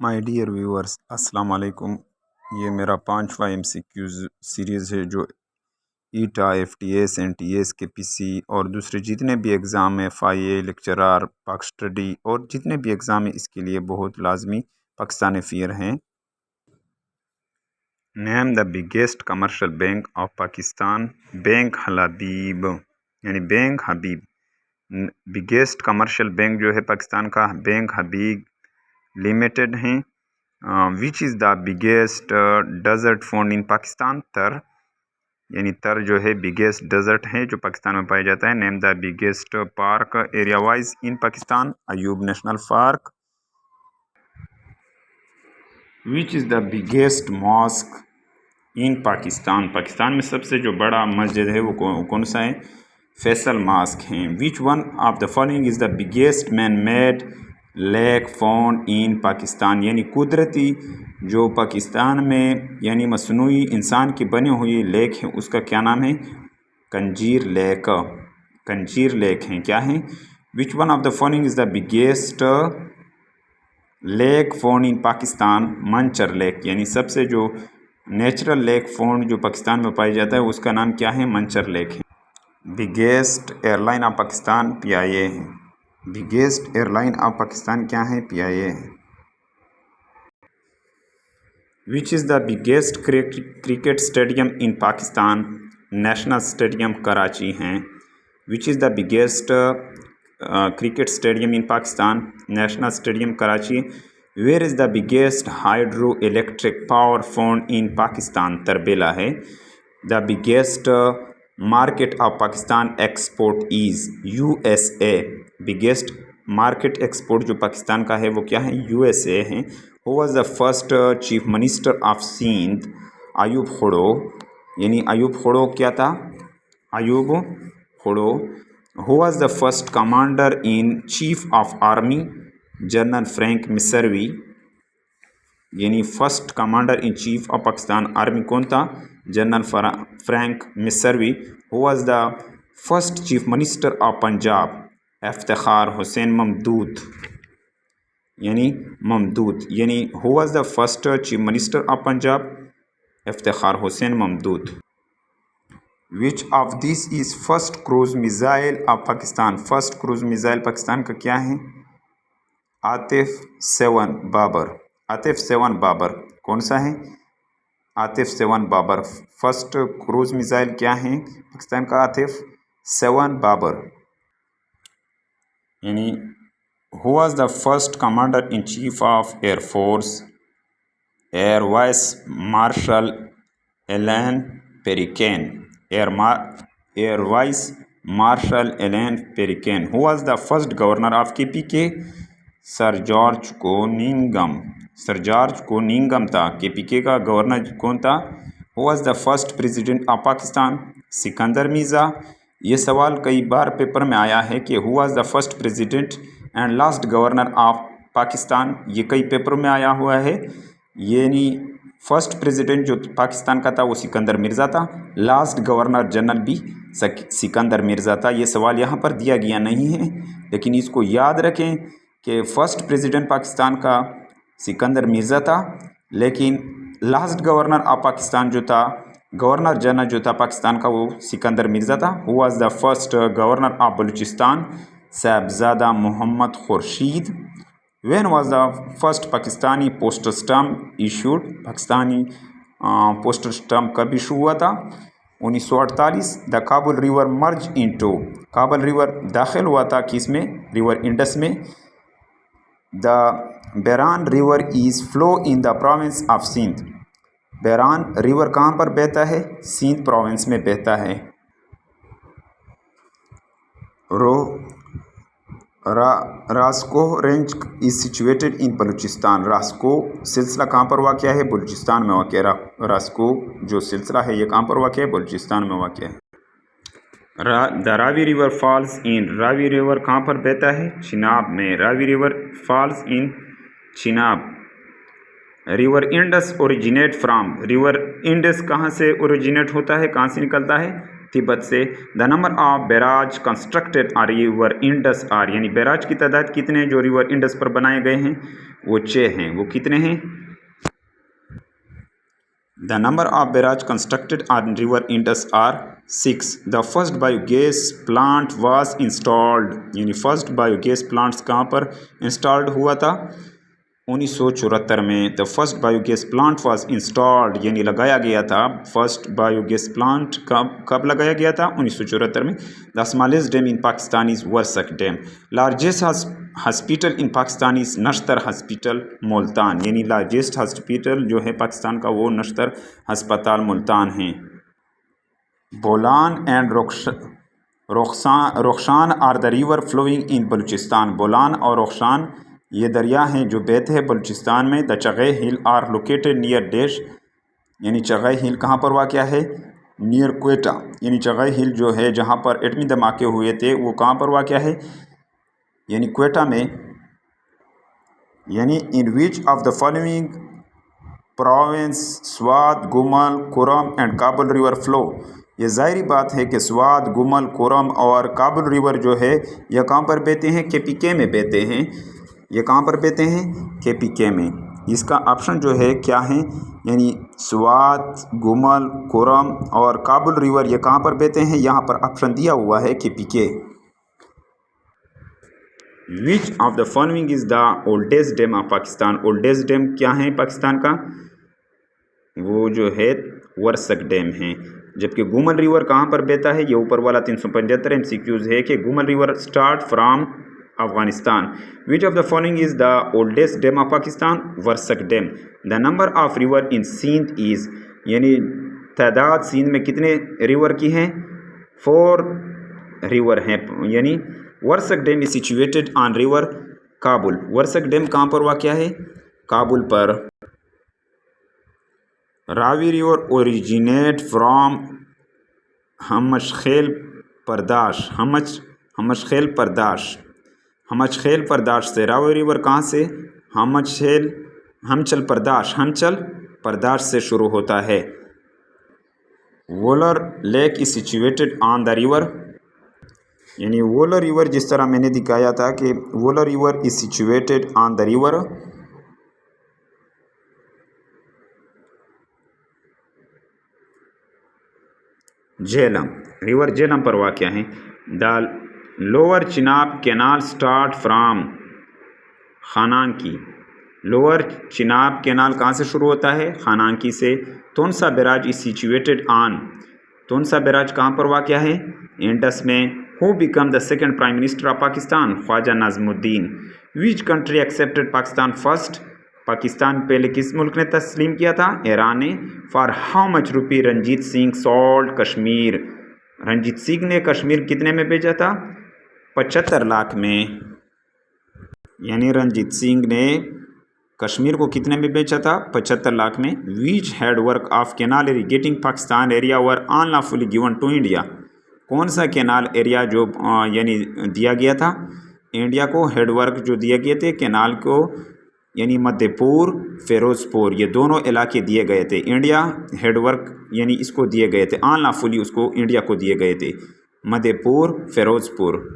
My dear viewers अस्सलाम वालेकुम। ये मेरा 5वां MCQ सीरीज़ है जो ईटा FTS NTS KPC और दूसरे जितने भी एग्ज़ाम है FIA लेक्चरार पाक स्टडी और जितने भी एग्ज़ाम है इसके लिए बहुत लाजमी पाकिस्तान अफेयर हैं। Name the biggest commercial bank of Pakistan. Bank Habib यानी bank Habib. Biggest commercial bank जो है पाकिस्तान का बैंक हबीब लिमिटेड हैं। Which is the biggest desert found in Pakistan. Thar यानी तर जो है बिगेस्ट डेजर्ट है जो पाकिस्तान में पाया जाता है। Name the biggest park area wise in Pakistan. Ayub national park. Which is the biggest mosque in Pakistan. Pakistan में सबसे जो बड़ा मस्जिद है वो कौन सा है? फैसल मॉस्क हैं। Which one of the following is the biggest man made lake found in Pakistan. यानी कुदरती जो पाकिस्तान में यानी मसनूई इंसान की बनी हुई लेक है उसका क्या नाम है? कंजीर लेक। कंजीर लेक हैं क्या है? Which one of the following is the biggest lake found in Pakistan. Manchar lake यानी सबसे जो नेचुरल लेक फाउंड जो पाकिस्तान में पाया जाता है उसका नाम क्या है? मंचर लेक है। Biggest airline of Pakistan PIA है। बिगेस्ट एयरलाइन ऑफ पाकिस्तान क्या है? PIA है। Which is the biggest cricket stadium in Pakistan. National stadium Karachi हैं। Which is the biggest cricket stadium in Pakistan. National stadium Karachi. Where is the biggest hydro electric power found in Pakistan. Tarbela है। The biggest market of Pakistan export is USA। Biggest market export जो पाकिस्तान का है वो क्या है? USA है। Who was the first chief minister of Sindh. Ayub Khuhro. यानी अयूब खुड़ो क्या था? Ayub Khuhro. Who was the first commander in chief of army. General Frank Messervy. यानी first commander in chief of Pakistan army कौन था? General Frank Messervy. Who was the first chief minister of Punjab. Iftikhar Hussain Mamdot. यानी ममदूद यानी who was the first chief minister of Punjab. Iftikhar Hussain Mamdot. Which of this is first cruise missile of Pakistan. First cruise missile Pakistan का क्या है? आतिफ 7 बाबर। आतिफ 7 बाबर कौन सा है? Hatf 7 Babur. First cruise missile क्या है पाकिस्तान का? आतिफ 7 बाबर। यानी who was the first commander in chief of air force. Air vice marshal Allan Perry-Keene. Air vice marshal Allan Perry-Keene. Who was the first governor of KPK। Sir George Cunningham. Sir George Cunningham था KPK का गवर्नर कौन था? Who was the first president of Pakistan. Sikander Mirza. ये सवाल कई बार paper में आया है कि who was the first president and last governor of Pakistan. ये कई पेपरों में आया हुआ है। यानी फर्स्ट प्रेसिडेंट जो पाकिस्तान का था वो सिकंदर मिर्ज़ा था। लास्ट गवर्नर जनरल भी सिकंदर मिर्ज़ा था। ये सवाल यहाँ पर दिया गया नहीं है लेकिन इसको याद रखें कि फ़र्स्ट प्रेसिडेंट पाकिस्तान का सिकंदर मिर्ज़ा था लेकिन लास्ट गवर्नर ऑफ पाकिस्तान जो था गवर्नर जनरल जो था पाकिस्तान का वो सिकंदर मिर्ज़ा था। Who was the first governor of Balochistan. Sahibzada Mohammad Khurshid. When was the first Pakistani postal stamp issued. Pakistani postal stamp कब इशू हुआ था? 1948। The Kabul river merge into. Kabul river दाखिल हुआ था किसमें? रिवर इंडस में। The Bairan river is flow in the province of Sindh. Bairan river कहाँ पर बहता है? सिंध प्रोविंस में बहता है। Rasko range is situated in Balochistan. Roscoe सिलसिला कहाँ पर वाक़या है? बलूचिस्तान में वाक़या है। रास्को जो सिलसिला है ये कहाँ पर वाक़या है? बलूचिस्तान में वाक़या है। The Ravi river falls in. Ravi river कहाँ पर बहता है? चिनाब में। Ravi river falls in Chenab. River Indus originate from. River Indus कहाँ से ओरिजिनेट होता है? कहाँ से निकलता है? तिब्बत से। The number of barrage constructed are river Indus are. यानी बैराज की तादाद कितने जो रिवर इंडस पर बनाए गए हैं? वो 6 हैं। वो कितने हैं? The number of barrages constructed on river Indus are 6. The first biogas plant was installed, यानी फर्स्ट बायोगैस प्लांट्स कहाँ पर इंस्टॉल्ड हुआ था? 1974 में। The first biogas plant was installed, यानी लगाया गया था। फर्स्ट बायोगैस प्लांट कब लगाया गया था? 1974 में। The smallest dam in Pakistan is Warsak dam. Largest hospital in Pakistan is नश्तर hospital Multan, यानी लार्जेस्ट हॉस्पिटल जो है पाकिस्तान का वो नश्तर हस्पताल मुल्तान है। Bolan and Rakhshan are the river flowing in Balochistan. Bolan और रुखसान ये दरिया हैं जो बहते हैं बलूचिस्तान में। The Chagai hill are located near dash, यानी चगई हिल कहाँ पर वाक़या है? नियर क्वेटा, यानी चगई हिल जो है जहाँ पर एटमी धमाके हुए थे वो कहाँ पर वाक़या है? यानी क्वेटा में। यानी in which of the following province Swat, Gomal, Kurram and Kabul river flow. ये ज़ाहिरी बात है कि स्वात, गुमल, कुरम और काबुल रिवर जो है यह कहाँ पर बहते हैं? KPK में बहते हैं। ये कहाँ पर बहते हैं? KPK में। इसका ऑप्शन जो है क्या है? यानी स्वात, गुमल, कुरम और काबुल रिवर ये कहाँ पर बहते हैं? यहाँ पर ऑप्शन दिया हुआ है KPK। Which of the following is the oldest dam of Pakistan. Oldest dam क्या है पाकिस्तान का? वो जो है वर्सक डैम है। जबकि गुमल रिवर कहाँ पर बहता है? ये ऊपर वाला 375 MCQs है कि Gomal river start from Afghanistan. Which of the following is the oldest dam of Pakistan? Warsak dam. The number of river in Sindh is, यानी तादाद सिंध में कितने रिवर की हैं? 4 रिवर हैं। यानी Warsak dam is situated on river Kabul. Warsak dam कहाँ पर वाक़या है? काबुल पर। Ravi river originate from Hamshakhel Pardash. Hamchakhel Pardash से। रावी रिवर कहाँ से? हमचल परदाश से शुरू होता है। Wular lake is situated on the river, यानी वोलर रिवर जिस तरह मैंने दिखाया था कि Wular river is situated on the river Jhelum. River Jhelum पर वाक़या है। The lower Chenab canal start from Khanki. Lower Chenab canal कहाँ से शुरू होता है? खानांकी से। Taunsa barrage is situated on. Taunsa barrage कहाँ पर वाक़या है? इंडस में। Who become the second prime minister of Pakistan? Khawaja Nazimuddin. Which country accepted Pakistan first? Pakistan पहले किस मुल्क ने तस्लीम किया था? ईरान ने। For how much rupee Ranjit Singh sold Kashmir? Ranjit Singh ने कश्मीर कितने में बेचा था? 75 लाख में। यानी रंजीत सिंह ने कश्मीर को कितने में बेचा था? 75 लाख में। Which head work of canal irrigating Pakistan area were unlawfully given to India. कौन सा कैनाल एरिया जो यानी दिया गया था इंडिया को? हेडवर्क जो दिए गए थे कैनाल को, यानी मध्यपुर, फ़िरोज़पुर, ये दोनों इलाके दिए गए थे। इंडिया हेडवर्क यानी इसको दिए गए थे, अनलॉफुली उसको इंडिया को दिए गए थे, मध्यपुर, फ़िरोज़पुर।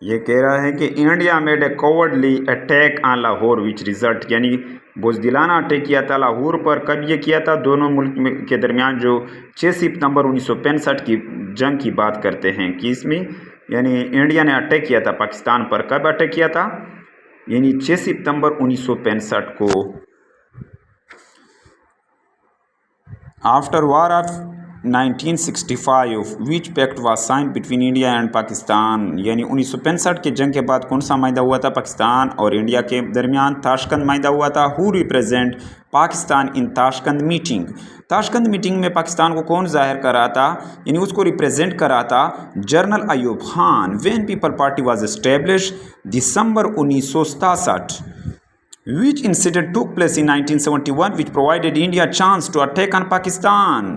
ये कह रहा है कि India made a cowardly attack on Lahore which result, यानी बुज़दिलाना अटैक किया था लाहौर पर। कब ये किया था? दोनों मुल्क के दरमियान जो 6 सितंबर 1965 की जंग की बात करते हैं कि इसमें यानी इंडिया ने अटैक किया था पाकिस्तान पर। कब अटैक किया था? यानी 6 सितंबर 1965 को। After war of 1965 which pact was sign between India and Pakistan, यानी 1965 के जंग के बाद कौन सा माहिदा हुआ था पाकिस्तान और इंडिया के दरमियान? ताशकंद माहिदा हुआ था। Who represent Pakistan in Tashkent meeting? Tashkent meeting में पाकिस्तान को कौन जाहिर कर रहा था, यानी उसको रिप्रेजेंट कर रहा था? General Ayub Khan. When people party was establish? December 1967। Which incident took place in 1971 which provided India a chance to attack on Pakistan?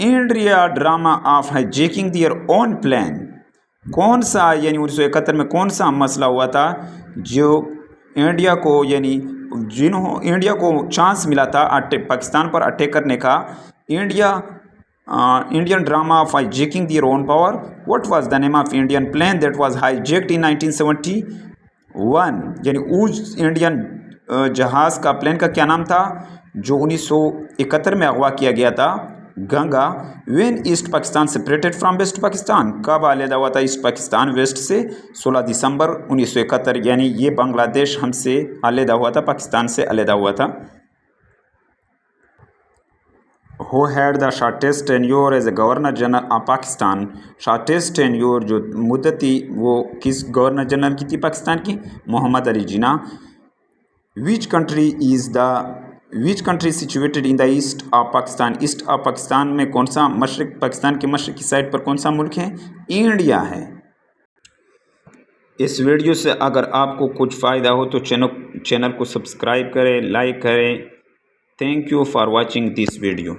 India drama of hijacking their own plan. कौन सा यानी 1971 में कौन सा मसला हुआ था जो इंडिया को यानी इंडिया को चांस मिला था पाकिस्तान पर अटैक करने का? Indian drama of hijacking their own power. What was the name of Indian plan that was hijacked in 1971? यानी उस इंडियन जहाज़ का प्लेन का क्या नाम था जो 1971 में अगवा किया गया था? Ganga. When east Pakistan separated from west Pakistan, कब अलहदा हुआ था ईस्ट पाकिस्तान वेस्ट से? 16 दिसंबर 1971, यानी ये बांग्लादेश हमसे अलहदा हुआ था, पाकिस्तान से अलहदा हुआ था। Who had the shortest tenure as a governor general of Pakistan? Shortest tenure जो मुद्दत थी वो किस गवर्नर जनरल की थी पाकिस्तान की? Mohammad Ali Jinnah. Which country situated in the east of Pakistan? East of Pakistan में कौन सा, मशरक पाकिस्तान के मशरक़ी साइड पर कौन सा मुल्क है? इंडिया है। इस वीडियो से अगर आपको कुछ फ़ायदा हो तो चैनल को सब्सक्राइब करें, लाइक करें। Thank you for watching this video.